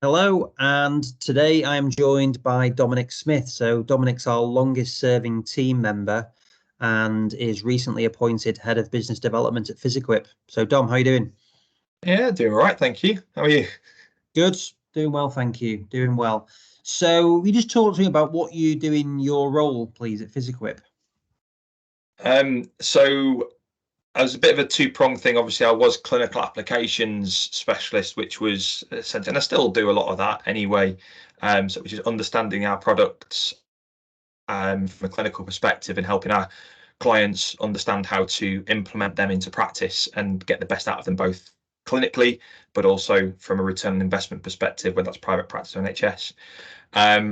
Hello, and today I am joined by Dominic Smith. So Dominic's our longest serving team member and is recently appointed Head of Business Development at Physiquipe. So Dom, how are you doing? Yeah, doing all right, thank you. How are you? Good, doing well, thank you. Doing well. So you just talk to me about what you do in your role, please, at Physiquipe. So as a bit of a two-pronged thing, obviously I was clinical applications specialist, which was essentially, and I still do a lot of that anyway. So which is understanding our products from a clinical perspective and helping our clients understand how to implement them into practice and get the best out of them both clinically, but also from a return on investment perspective, whether that's private practice or NHS.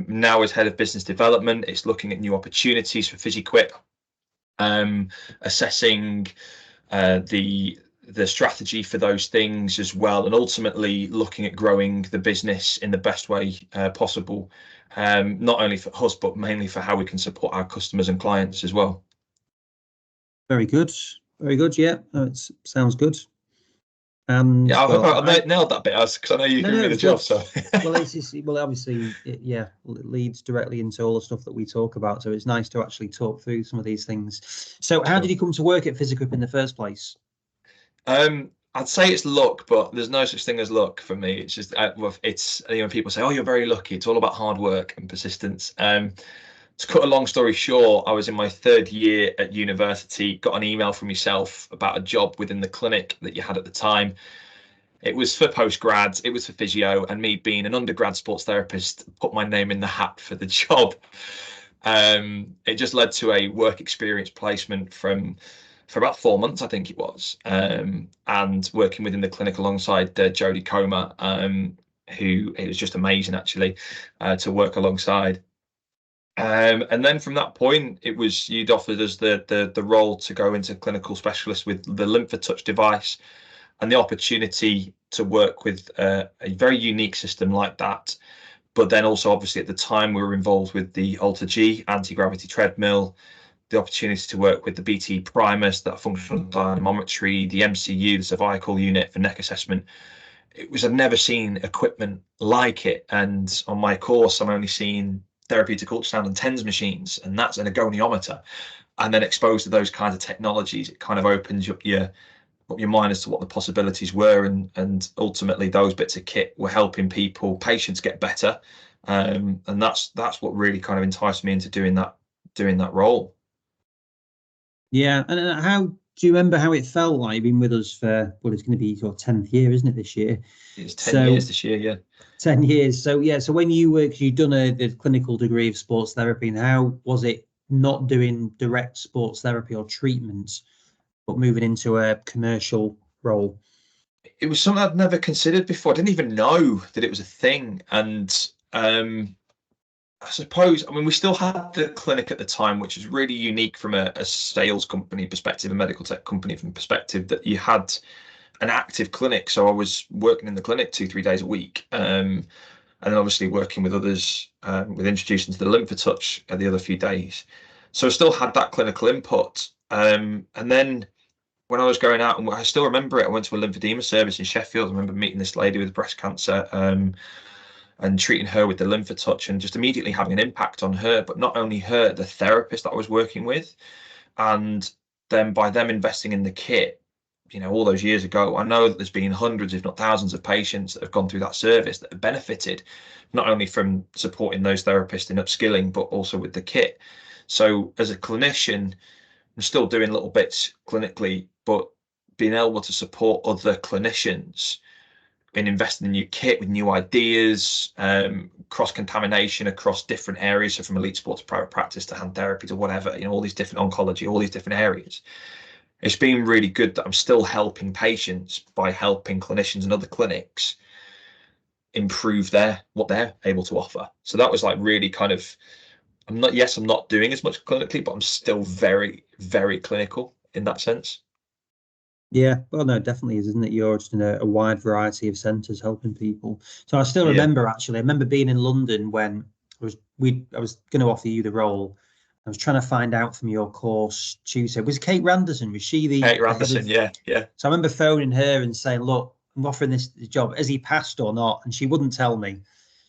Now as head of business development, it's looking at new opportunities for Physiquipe, assessing the strategy for those things as well, and ultimately looking at growing the business in the best way possible, not only for us but mainly for how we can support our customers and clients as well. Very good. Very good. Yeah, it sounds good. Yeah, I hope Well, I nailed that bit, because I know you've given no, me it the was job. good. So Well, well, obviously, it leads directly into all the stuff that we talk about. So it's nice to actually talk through some of these things. So, how did cool. you come to work at Physicip in the first place? I'd say it's luck, but there's no such thing as luck for me. It's just it's, when people say, "Oh, you're very lucky," it's all about hard work and persistence. To cut a long story short, I was in my third year at university, got an email from yourself about a job within the clinic that you had at the time. It was for postgrads, it was for physio, and me being an undergrad sports therapist, put my name in the hat for the job. It just led to a work experience placement for about 4 months, I think it was, and working within the clinic alongside Jodie Comer, who it was just amazing actually to work alongside. And then from that point, it was you'd offered us the role to go into clinical specialist with the Lymphatouch device and the opportunity to work with a very unique system like that. But then also, obviously, at the time, we were involved with the Alter G anti-gravity treadmill, the opportunity to work with the BT Primus, that functional dynamometry, the MCU, the cervical unit for neck assessment. I've never seen equipment like it. And on my course, I'm only seeing therapeutic ultrasound and TENS machines, and that's an agoniometer. And then exposed to those kinds of technologies, it kind of opens up your mind as to what the possibilities were, and ultimately those bits of kit were helping patients get better, and that's what really kind of enticed me into doing that role. Yeah, and how do you remember how it felt like? You've been with us for it's going to be your 10th year, isn't it, this year? It's 10 So years this year, yeah. 10 years. So yeah, so when you worked, you'd done a clinical degree of sports therapy, and how was it not doing direct sports therapy or treatments, but moving into a commercial role? It was something I'd never considered before. I didn't even know that it was a thing. And I suppose, I mean, we still had the clinic at the time, which is really unique from a sales company perspective, a medical tech company from perspective, that you had an active clinic. So I was working in the clinic 2, 3 days a week. And then obviously working with others, with introducing to the Lymphatouch the other few days. So I still had that clinical input. And then when I was going out, and I still remember it, I went to a lymphedema service in Sheffield. I remember meeting this lady with breast cancer, and treating her with the Lymphatouch, and just immediately having an impact on her, but not only her, the therapist that I was working with. And then by them investing in the kit, all those years ago, I know that there's been hundreds, if not thousands, of patients that have gone through that service that have benefited not only from supporting those therapists in upskilling, but also with the kit. So as a clinician, I'm still doing little bits clinically, but being able to support other clinicians in investing in new kit with new ideas, cross-contamination across different areas, so from elite sports, private practice to hand therapy to whatever, all these different oncology, all these different areas. It's been really good that I'm still helping patients by helping clinicians and other clinics improve what they're able to offer. So that was like really kind of, I'm not doing as much clinically, but I'm still very, very clinical in that sense. Yeah, well, no, definitely is, isn't it? You're just in a wide variety of centres helping people. So I still Yeah. remember actually. I remember being in London when I was going to offer you the role. I was trying to find out from your course Tuesday. Was Kate Randerson? Was she Kate the head Randerson, of? yeah, yeah. So I remember phoning her and saying, "Look, I'm offering this job. Has he passed or not? And she wouldn't tell me.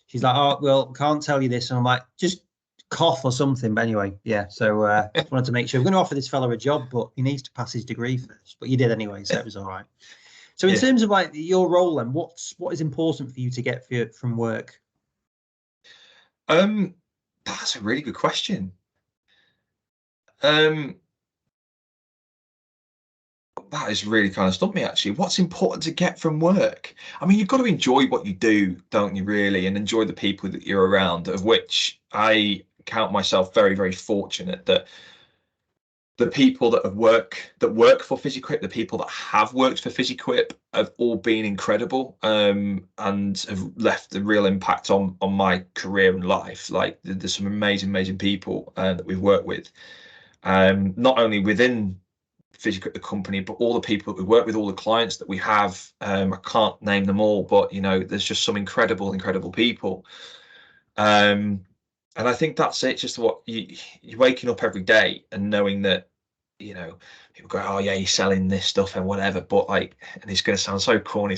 She's like, oh, well, can't tell you this. And I'm like, just cough or something. But anyway, yeah. So just wanted to make sure we're going to offer this fella a job, but he needs to pass his degree first. But you did anyway, so it was all right. So in terms of like your role, then, what is important for you to get from work? That's a really good question. That has really kind of stumped me, actually. What's important to get from work? I mean, you've got to enjoy what you do, don't you, really, and enjoy the people that you're around, of which I count myself very, very fortunate that the people that work for Physiquipe, the people that have worked for Physiquipe, have all been incredible, and have left a real impact on my career and life. Like, there's some amazing people that we've worked with, not only within Physically the company, but all the people that we work with, all the clients that we have. I can't name them all, but there's just some incredible people. And I think that's it. Just what you're waking up every day and knowing that, people go, oh yeah, you're selling this stuff and whatever, but like, and it's going to sound so corny,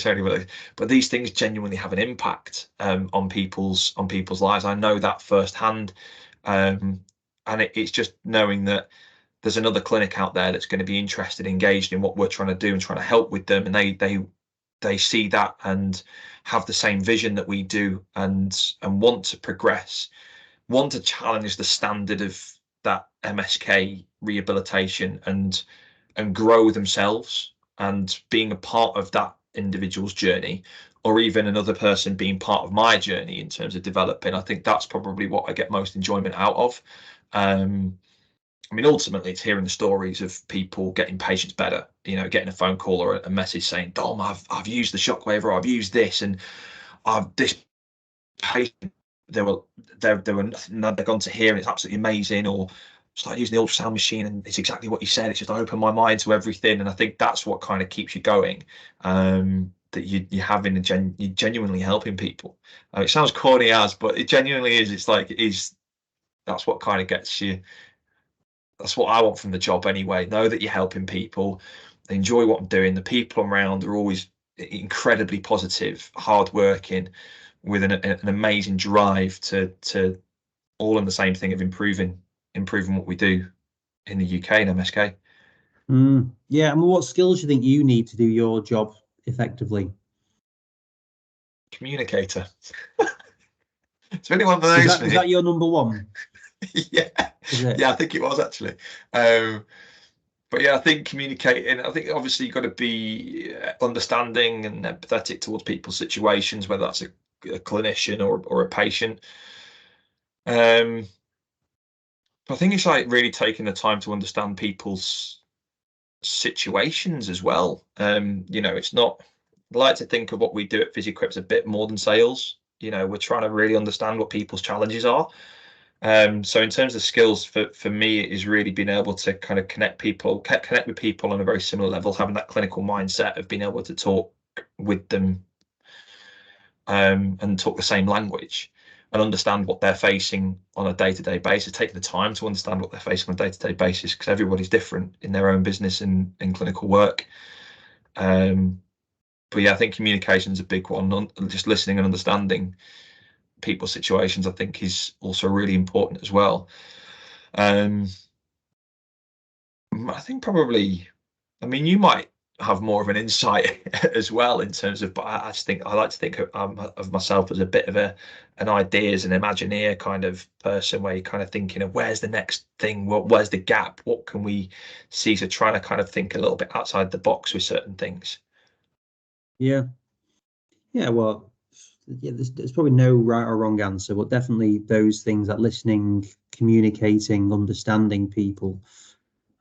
but these things genuinely have an impact on people's lives. I know that firsthand, and it's just knowing that there's another clinic out there that's going to be interested, engaged in what we're trying to do and trying to help with them, and they see that and have the same vision that we do, and want to progress, want to challenge the standard of that MSK rehabilitation, and grow themselves, and being a part of that individual's journey, or even another person being part of my journey in terms of developing. I think that's probably what I get most enjoyment out of. I mean, ultimately, it's hearing the stories of people getting patients better. Getting a phone call or a message saying, "Dom, I've used the shockwave, or I've used this, and this patient, they were nothing. They've gone to here, and it's absolutely amazing." Or started using the ultrasound machine, and it's exactly what you said. It's just opened my mind to everything, and I think that's what kind of keeps you going. That you're having you're genuinely helping people. It sounds corny but it genuinely is. It's like that's what kind of gets you. That's what I want from the job anyway. Know that you're helping people, enjoy what I'm doing. The people around are always incredibly positive, hardworking, with an amazing drive to all in the same thing of improving what we do in the UK and MSK. Yeah, and what skills do you think you need to do your job effectively? Communicator. It's really one of those. Is that your number one? Yeah, I think it was actually. But yeah, I think communicating. I think obviously you've got to be understanding and empathetic towards people's situations, whether that's a clinician or a patient. I think it's like really taking the time to understand people's situations as well. It's not. I like to think of what we do at Physiquipe as a bit more than sales. We're trying to really understand what people's challenges are. So in terms of skills, for me, it is really being able to kind of connect with people on a very similar level, having that clinical mindset of being able to talk with them, and talk the same language, and understand what they're facing on a day-to-day basis, taking the time to understand what they're facing on a day-to-day basis, because everybody's different in their own business and in clinical work. But yeah, I think communication is a big one. Just listening and understanding people's situations, I think, is also really important as well. I think probably, I mean, you might have more of an insight as well in terms of, but I just think I like to think of myself as a bit of an ideas and imagineer kind of person, where you're kind of thinking of where's the next thing, where's the gap, what can we see, so trying to kind of think a little bit outside the box with certain things. Yeah, well, yeah, there's probably no right or wrong answer, but definitely those things like listening, communicating, understanding people,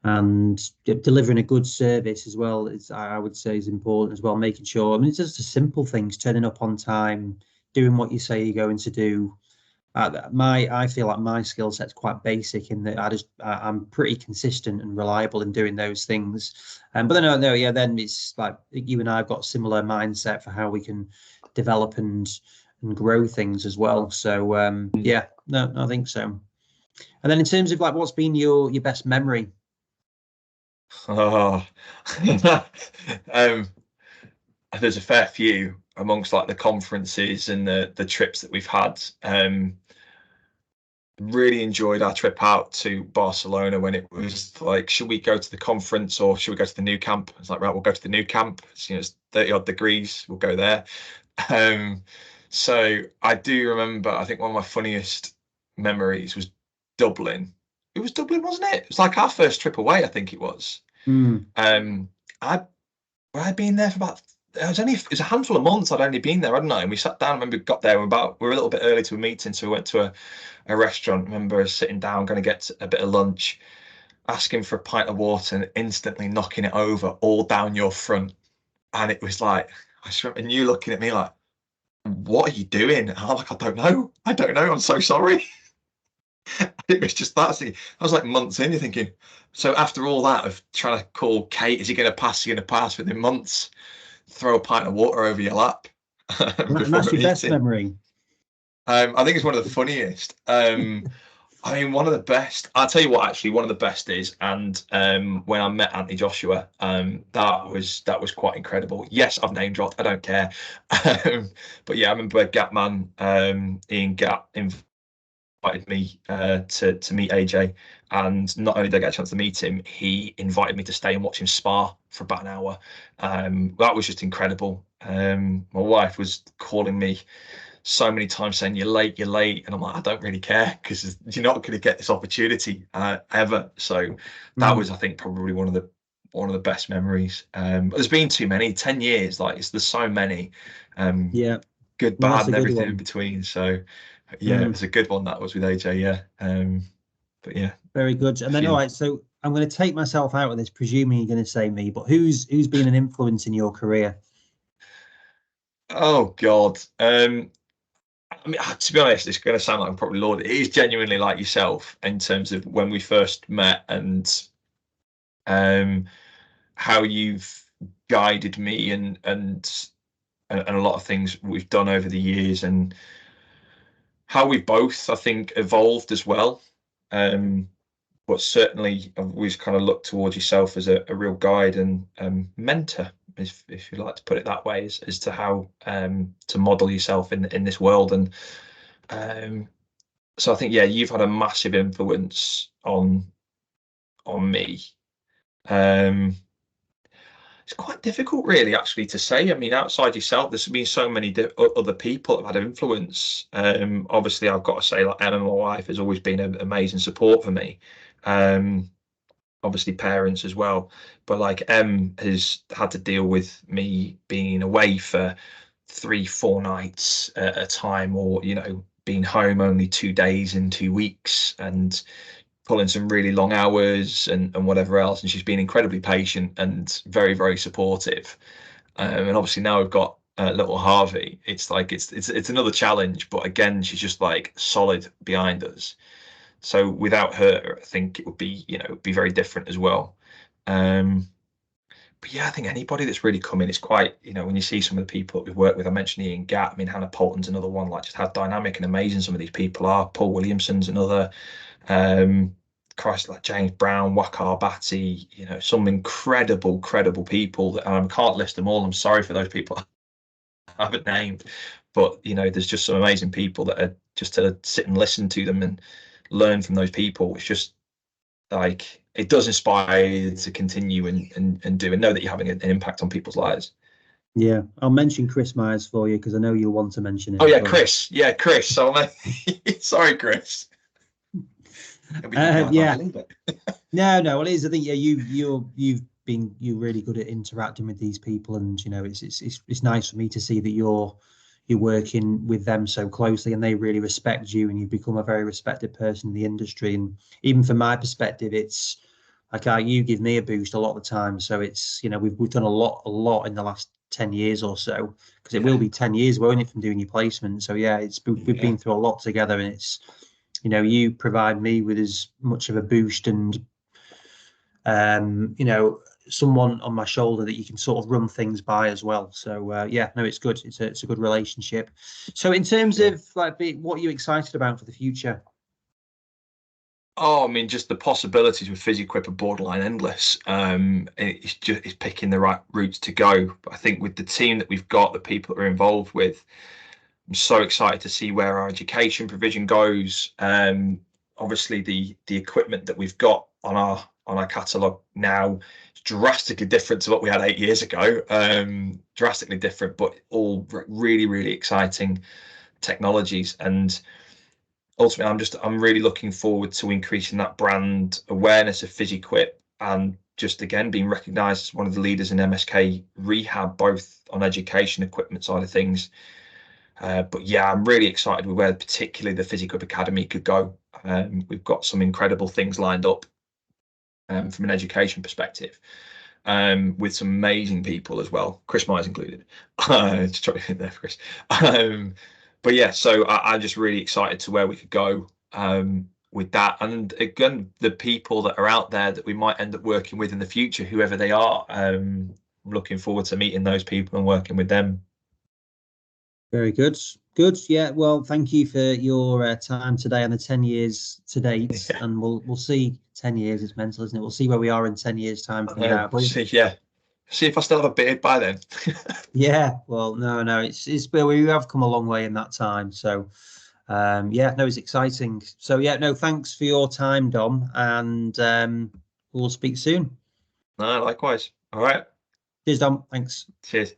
and delivering a good service as well is, I would say, is important as well. Making sure, I mean, it's just the simple things: turning up on time, doing what you say you're going to do. I feel like my skill set's quite basic in that I'm pretty consistent and reliable in doing those things. But then I know, yeah, then it's like you and I have got a similar mindset for how we can develop and grow things as well. So yeah, no, I think so. And then in terms of like, what's been your best memory? 'Cause there's a fair few amongst like the conferences and the trips that we've had. Really enjoyed our trip out to Barcelona when it was like, should we go to the conference or should we go to the new camp? It's like, right, we'll go to the new camp. It's 30 odd degrees. We'll go there. So I do remember, I think one of my funniest memories was Dublin. It was Dublin, wasn't it? It was like our first trip away, I think it was. I'd been there for about, it was a handful of months I'd only been there, hadn't I? And we sat down, I remember we got there, we were a little bit early to a meeting, so we went to a restaurant. I remember sitting down, going to get a bit of lunch, asking for a pint of water and instantly knocking it over all down your front. And it was like, I just remember you looking at me like, what are you doing? And I'm like, I don't know. I'm so sorry. It was just that. I was like months in, you're thinking, so after all that of trying to call Kate, is he going to pass? Within months, throw a pint of water over your lap. And that's your best memory. I think it's one of the funniest. I mean, one of the best. I'll tell you what. Actually, one of the best is, and when I met Anthony Joshua, that was quite incredible. Yes, I've name dropped. I don't care. But yeah, I remember Gatman, Ian Gat invited me to meet AJ, and not only did I get a chance to meet him, he invited me to stay and watch him spar for about an hour. That was just incredible. My wife was calling me so many times saying you're late, and I'm like, I don't really care because you're not going to get this opportunity ever. So that was, I think, probably one of the best memories. There's been too many, 10 years, like there's so many. Good, bad, and everything in between. So yeah, it was a good one, that was with AJ. But yeah, very good. And then all right, so I'm going to take myself out of this, presuming you're going to say me, but who's been an influence in your career? Oh God. I mean, to be honest, it's going to sound like I'm probably Lord. It is genuinely like yourself in terms of when we first met and how you've guided me and a lot of things we've done over the years, and how we both, I think, evolved as well. But certainly, I've always kind of looked towards yourself as a real guide and mentor, if you like to put it that way, as to how to model yourself in this world. And so I think, yeah, you've had a massive influence on me. It's quite difficult, really, actually, to say. I mean, outside yourself, there's been so many other people that have had influence. Obviously, I've got to say, like Emma, my wife, has always been an amazing support for me. Obviously, parents as well. But like Em has had to deal with me being away for 3-4 nights at a time, or being home only 2 days in 2 weeks, and pulling some really long hours and whatever else. And she's been incredibly patient and very, very supportive. And obviously now we've got little Harvey. It's like it's another challenge, but again, she's just like solid behind us. So without her, I think it would be be very different as well. But yeah, I think anybody that's really come in, it's quite, when you see some of the people that we've worked with, I mentioned Ian Gatt, I mean, Hannah Polton's another one, like just how dynamic and amazing some of these people are. Paul Williamson's another. Christ, like James Brown, Wakar Batty, some incredible people that I can't list them all. I'm sorry for those people I haven't named, but there's just some amazing people that are just to sit and listen to them and learn from those people. It's just like, it does inspire you to continue and do and know that you're having an impact on people's lives. Yeah, I'll mention Chris Myers for you because I know you'll want to mention it. Oh yeah, Chris. Yeah, Chris. So sorry, Chris. Yeah. No. Well, it is. I think you've been really good at interacting with these people, and it's nice for me to see that you're working with them so closely, and they really respect you, and you've become a very respected person in the industry. And even from my perspective, it's like you give me a boost a lot of the time. So it's we've done a lot in the last 10 years or so, because it will be 10 years, won't it, from doing your placement. So yeah, we've been through a lot together, and it's you provide me with as much of a boost and someone on my shoulder that you can sort of run things by as well. So yeah, no, it's good. It's a good relationship. So in terms of like what are you excited about for the future? Oh, I mean, just the possibilities with Physiquipe are borderline endless. It's picking the right routes to go. But I think with the team that we've got, the people that we're involved with, I'm so excited to see where our education provision goes. Obviously, the equipment that we've got on our catalogue now is drastically different to what we had 8 years ago. Drastically different, but all really, really exciting technologies. And ultimately, I'm really looking forward to increasing that brand awareness of Physiquipe, and just again being recognised as one of the leaders in MSK rehab, both on education equipment side of things. But yeah, I'm really excited with where particularly the Physiquipe Academy could go. We've got some incredible things lined up from an education perspective, with some amazing people as well, Chris Myers included. Just trying to hit there for Chris. But yeah, so I'm just really excited to where we could go with that. And again, the people that are out there that we might end up working with in the future, whoever they are, I'm looking forward to meeting those people and working with them. Very good. Good. Yeah. Well, thank you for your time today and the 10 years to date. Yeah. And we'll see 10 years. It's mental, isn't it? We'll see where we are in 10 years' time from now. Yeah. See if I still have a beard by then. Yeah. Well, no. It's but we have come a long way in that time. So yeah, no, it's exciting. So yeah, no, thanks for your time, Dom. And we'll speak soon. No, likewise. All right. Cheers, Dom. Thanks. Cheers.